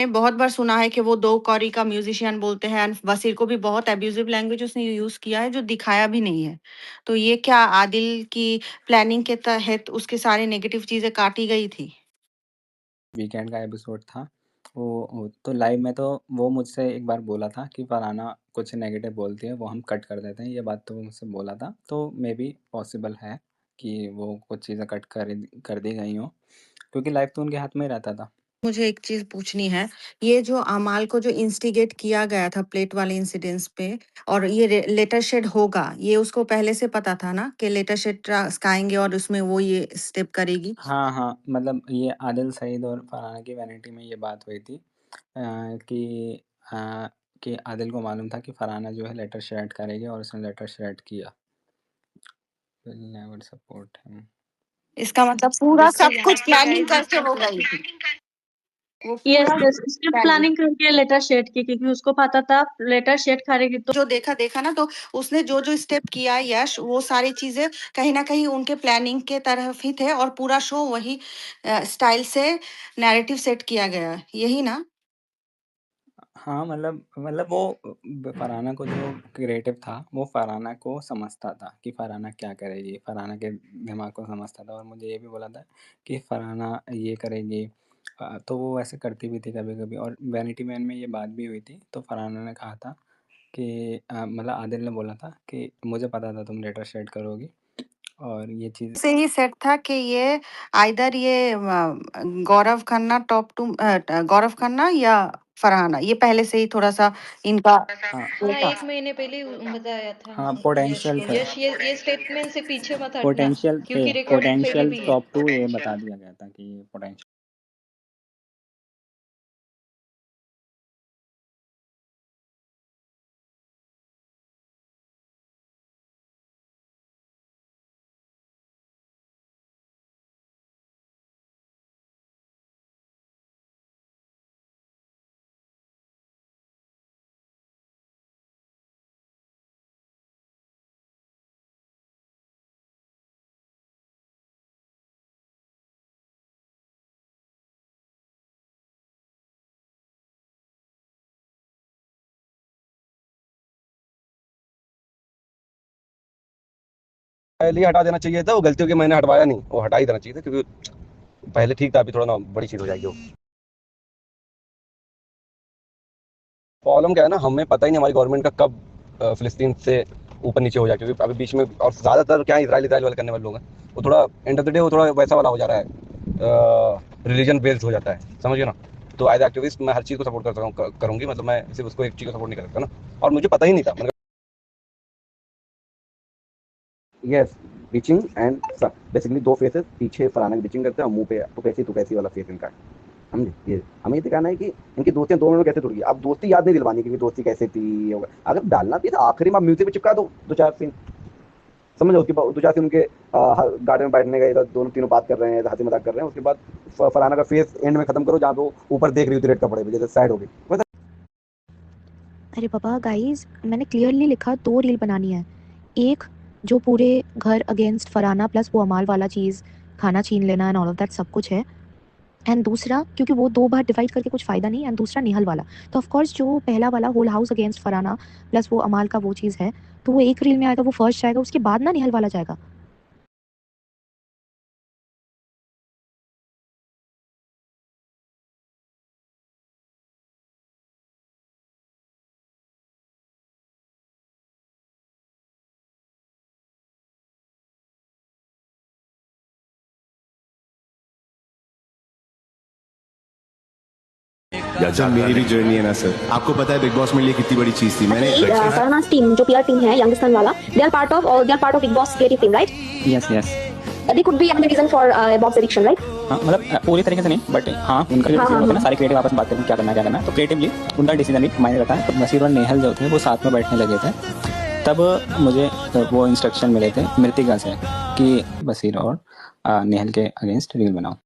मैंने बहुत बार सुना है कि वो 2 कौड़ी का म्यूज़िशियन बोलते हैं एंड वसीर को भी बहुत अब्यूज़िव लैंग्वेज उसने यूज़ किया है जो दिखाया भी नहीं है। तो ये क्या आदिल की प्लानिंग के तहत उसके सारे नेगेटिव चीज़ें काटी गई थी? वीकेंड का एपिसोड था। वो तो लाइव में तो वो मुझसे एक बार बोला था कि फरहाना कुछ नेगेटिव बोलती है, वो हम कट कर देते हैं। ये बात तो वो मुझसे बोला था, तो मेबी पॉसिबल है कि वो कुछ चीज़ें कट कर दी गई हों, क्योंकि लाइव तो उनके हाथ में ही रहता था। मुझे एक चीज़ पूछनी है, ये जो अमाल को जो इंस्टिगेट किया गया था प्लेट वाले इंसिडेंट्स पे और ये लेटर शेड होगा, ये उसको पहले से पता था ना कि लेटर शेड टास्क आएँगे और उसमें वो ये स्टेप करेगी? हाँ, हाँ, मतलब ये आदिल सईद और फरहाना की वैनिटी में ये बात हुई थी कि अ, कि आदिल को मालूम था कि फरहाना जो है लेटर शेड करेगी और उसने लेटर शेड किया। Will never support him. इसका मतलब पूरा सब कुछ प्लानिंग करके वो गई थी। वो यस, पूरा यस, उसने प्लानिंग प्लानिंग करके लेटर शेड की क्योंकि उसको पता था लेटर शेड करेगी तो जो देखा ना तो उसने जो स्टेप किया यश वो सारी चीज़ें कहीं न कहीं उनके प्लानिंग के तरफ ही थे और पूरा शो वही स्टाइल से नैरेटिव सेट किया गया। यही ना? हाँ, मतलब वो फरहाना को जो क्रिएटिव था, वो फरहाना को समझता था कि फरहाना क्या करेगी, फरहाना के दिमाग को समझता था और मुझे ये भी बोला था कि फरहाना ये करेगी। तो वो ऐसे करती भी थी कभी-कभी और वैनिटी मैन में ये बात भी हुई थी, तो फरहाना ने कहा था कि मतलब आदिल ने बोला था कि मुझे पता था तुम लेटर शेड करोगी और ये चीज़ से ही सेट था कि ये आइदर ये गौरव खन्ना गौरव खन्ना या फरहाना ये पहले से ही थोड़ा-सा इनका हाँ, वो हाँ, था। 1 महीने पहले ही बताया था हाँ, यश पोटेंशियल को। थे। यश ये स्टेटमेंट से पीछे मत हटना पोटेंशियल थे, क्योंकि रिकॉर्डिंग पहले पोटेंशियल भी है। टॉप 2 ये बता दिया गया था कि ये पोटेंशियल पहले ही हटा देना चाहिए था। वो गलती हो गई, मैंने हटवाया नहीं, वो हटा ही देना चाहिए था क्योंकि पहले ठीक था, अभी थोड़ा ना बड़ी चीज़ हो जाएगी वो। प्रॉब्लम क्या है ना, हमें पता ही नहीं हमारी गवर्नमेंट का कब फ़िलिस्तीन से ऊपर नीचे हो जाए, क्योंकि अभी बीच में और ज़्यादातर क्या है इज़राइल वाले करने वाले लोग हैं। वो थोड़ा एंड ऑफ द डे वो थोड़ा वैसा वाला हो जा रहा है, रिलीजन बेस्ड हो जाता है, समझिए ना। तो एज़ एक्टिविस्ट मैं हर चीज़ को सपोर्ट करता हूँ, करूँगी, मतलब मैं सिर्फ़ उसको एक चीज़ को सपोर्ट नहीं कर सकता ना। और मुझे पता ही नहीं था, मैंने yes, pitching and basically 2 faces, पीछे फरहाना की पिचिंग करते हैं और मुँह पे तू कैसी वाला फेस इनका है। समझे? ये हमें ये दिखाना है कि इनकी दोस्तियाँ 2 मिनट में कैसे टूट गई। अब दोस्ती याद नहीं दिलवानी कि दोस्ती कैसे थी, अगर डालना भी है तो आखिरी में आप म्यूज़िक में चिपका दो 2-4 सीन। समझ लो उसके बाद 2-4 सीन उनके गार्डन में बैठने गए, दोनों तीनों बात कर रहे हैं, हँसी मज़ाक कर रहे हैं। उसके बाद फरहाना का फेस एंड में खत्म करो जहाँ पे वो ऊपर देख रही होती है रेड कपड़े पे, जैसे सैड हो गई। बस अरे बाबा गाइस, मैंने क्लियरली लिखा 2 रील बनानी है। एक जो पूरे घर अगेंस्ट फरहाना प्लस वो अमाल वाला चीज़, खाना छीन लेना एंड ऑल ऑफ दैट सब कुछ है। एंड दूसरा क्योंकि वो 2 बार डिवाइड करके कुछ फ़ायदा नहीं, एंड दूसरा नेहल वाला। तो ऑफ कोर्स जो पहला वाला whole house against Farhana plus वो अमाल का वो चीज़ है, तो वो एक रील में आएगा, वो फर्स्ट जाएगा, उसके बाद ना नेहल वाला जाएगा। या जब मेरी भी जर्नी है ना सर, आपको पता है बिग बॉस मेरे लिए कितनी बड़ी चीज थी। मैंने फरहाना's टीम जो पीआर टीम है यंगस्टन वाला, they are part of big boss creative team, right? Yes, yes. They could be another reason for Bob's eviction, right? हाँ, मतलब पूरी तरीके से नहीं, बट हाँ, उनका जो हाँ, डिसीजन होता है ना, हाँ। सारे क्रिएटिव आपस में बात करते हैं क्या करना है, तो क्रिएटिवली उनका डिसीजन भी मायने रखता है। तो वसीर और नेहल जो थे वो साथ में बैठने लगे थे, तब मुझे वो इंस्ट्रक्शन मिले थे मृतिका से कि वसीर और नेहल के अगेंस्ट रील बनाओ।